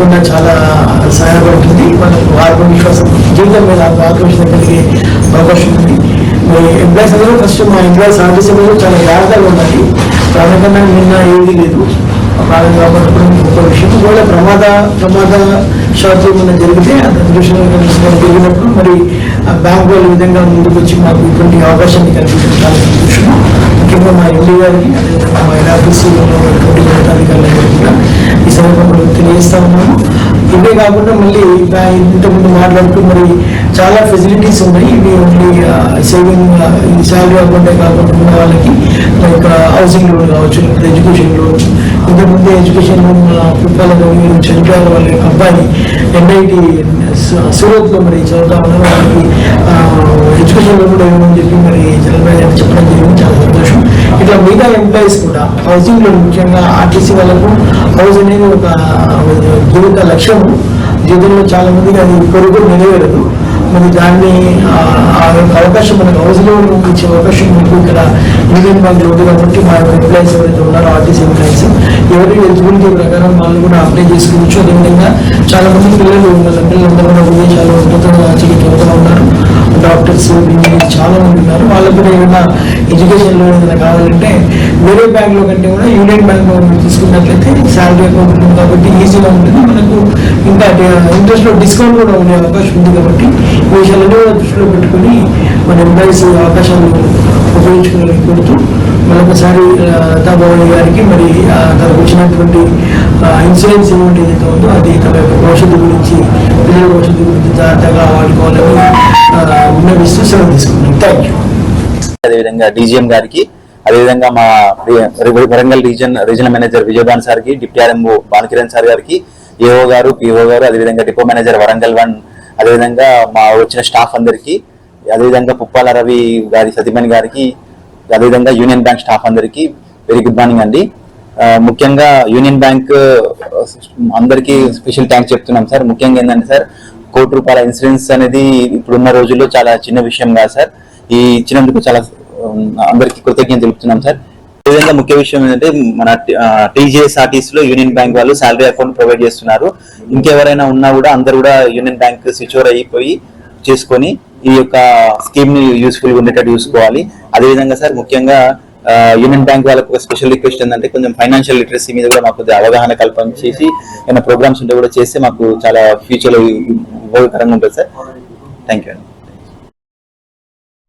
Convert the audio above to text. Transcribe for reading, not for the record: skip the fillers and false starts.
తప్పకుండా చాలా సహాయపడుతుంది. మనకు ఆత్మవిశ్వాసం, జీవితం మీద ఆత్మవిశ్వాసం కలిగే అవకాశం ఉంది. ఎంప్లాయీస్ అందరూ ఫస్ట్ మా ఎంప్లాయీస్ ఆర్టీసీ మీద చాలా జాగ్రత్తగా ఉండాలి. దానికన్నా నిన్న ఏది లేదు బాగా కాబట్టి ఒక విషయం కూడా ప్రమాద షార్ట్ ఏమైనా జరిగితే జరిగినప్పుడు మరి బ్యాంక్ వాళ్ళ విధంగా ముందుకు వచ్చి మాకు ఇటువంటి అవకాశాన్ని కల్పించడం చాలా సంతోషం. ముఖ్యంగా మా ఎండీ గారికి, అదేవిధంగా మా ఎన్ఆర్టీసీలో ఉన్నటువంటి ఉన్నతాధికారులకు కూడా ఈ సందర్భంలో తెలియజేస్తా ఉన్నాము. ఇవే కాకుండా మళ్ళీ ఇంతకుముందు మాట్లాడుతూ మరి చాలా ఫెసిలిటీస్ ఉన్నాయి. ఇవి ఓన్లీ సేవింగ్ శాలరీ అకౌంటే కాకుండా ఉన్న వాళ్ళకి లైక్ హౌసింగ్ లోన్ కావచ్చు, లేకపోతే ఎడ్యుకేషన్ లోన్. ఇంతకుముందు ఎడ్యుకేషన్ లోన్ పుట్టాల చనిపోయిన వాళ్ళ అబ్బాయి NIT సూరత్లో మరి చదువుతా ఉన్నారు. వాళ్ళకి ఎడ్యుకేషన్ లోన్ కూడా ఇవ్వమని చెప్పి మరి చంద్రబాబు గారు చెప్పడం జరిగింది. చాలా సంతోషం. ఇట్లా మిగతా ఎంప్లాయీస్ కూడా హౌసింగ్ లోన్, ముఖ్యంగా ఆర్టీసీ వాళ్ళకు హౌస్ అనేది ఒక జీవిత లక్ష్యము. జీవితంలో చాలా మందికి అది కొరకు నెరవేరదు. మరి దాన్ని అవకాశం మనకు హౌస్ లోన్ ఇచ్చే అవకాశం మీకు ఇక్కడ యూనియన్ బ్యాంక్ ఉంది కాబట్టి మా ఎంప్లాయీస్ ఎవరైతే ఉన్నారో ఆర్టీసీ ఎంప్లాయీస్ ఎవరి ఎలిజిబిలిటీ ప్రకారం వాళ్ళు కూడా అప్లై చేసుకోవచ్చు. అదేవిధంగా చాలా మంది పిల్లలందరూ కూడా విదేశాలు చదువుతూ ఉన్నారు. డాక్టర్స్, ఇంజనీర్స్ చాలా మంది ఉన్నారు. వాళ్ళకు కూడా ఏమైనా ఎడ్యుకేషన్ లోన్ ఏదైనా కావాలంటే వేరే బ్యాంక్లో కంటే కూడా యూనియన్ బ్యాంక్లో తీసుకున్నట్లయితే శాలరీ అకౌంట్ ఉంటుంది కాబట్టి ఈజీగా ఉంటుంది. మనకు ఇంకా ఇంట్రెస్ట్లో డిస్కౌంట్ కూడా ఉండే అవకాశం ఉంది. కాబట్టి ఈ విషయాలను దృష్టిలో పెట్టుకుని మన ఎంప్లాయీస్ అవకాశాలు ఉపయోగించుకోవాలని కోరుతూ మరొకసారి లతాభవాని గారికి మరి తనకు వచ్చినటువంటి ఇన్సూరెన్స్ అమౌంట్ ఏదైతే ఉందో అది తన యొక్క భవిష్యత్తు గురించి, పిల్లల భవిష్యత్తు గురించి జాగ్రత్తగా వాడుకోవాలని విన్నవిస్తూ సెలవు తీసుకుంటాం. Thank you. అదేవిధంగా DGM గారికి, అదేవిధంగా మా వరంగల్ రీజనల్ మేనేజర్ విజయభాన్ సార్కి, డిప్యూటీ RMO భానుకిరణ్ సార్ గారికి, AO గారు, PO గారు, అదేవిధంగా డిపో మేనేజర్ వరంగల్ 1, అదేవిధంగా మా వచ్చిన స్టాఫ్ అందరికీ, అదేవిధంగా పుప్పాల రవి గారి సతీమణి గారికి, అదేవిధంగా యూనియన్ బ్యాంక్ స్టాఫ్ అందరికీ వెరీ గుడ్ మార్నింగ్ అండి. ముఖ్యంగా యూనియన్ బ్యాంక్ అందరికీ స్పెషల్ థ్యాంక్స్ చెప్తున్నాం సార్. ముఖ్యంగా ఏంటంటే సార్, ₹1,00,00,000 ఇన్సూరెన్స్ అనేది ఇప్పుడున్న రోజుల్లో చాలా చిన్న విషయం కాదు సార్. ఈ ఇచ్చినందుకు చాలా అందరికీ కృతజ్ఞతలు తెలుపుతున్నాం సార్. అదేవిధంగా ముఖ్య విషయం ఏంటంటే మన TJSRTCలో యూనియన్ బ్యాంక్ వాళ్ళు శాలరీ అకౌంట్ ప్రొవైడ్ చేస్తున్నారు. ఇంకెవరైనా ఉన్నా కూడా అందరు కూడా యూనియన్ బ్యాంక్ స్విచ్ అయిపోయి చేసుకొని ఈ యొక్క స్కీమ్ ని యూస్ఫుల్ గా ఉండేటట్టు చూసుకోవాలి. అదేవిధంగా సార్ ముఖ్యంగా యూనియన్ బ్యాంక్ వాళ్ళకి ఒక స్పెషల్ రిక్వెస్ట్ ఏంటంటే కొంచెం ఫైనాన్షియల్ లిటరసీ మీద కూడా మాకు అవగాహన కల్పన చేసి ఏమైనా ప్రోగ్రామ్స్ ఉంటే కూడా చేస్తే మాకు చాలా ఫ్యూచర్ లో ఉపయోగకరంగా ఉంటుంది సార్. థ్యాంక్ యూ అండి.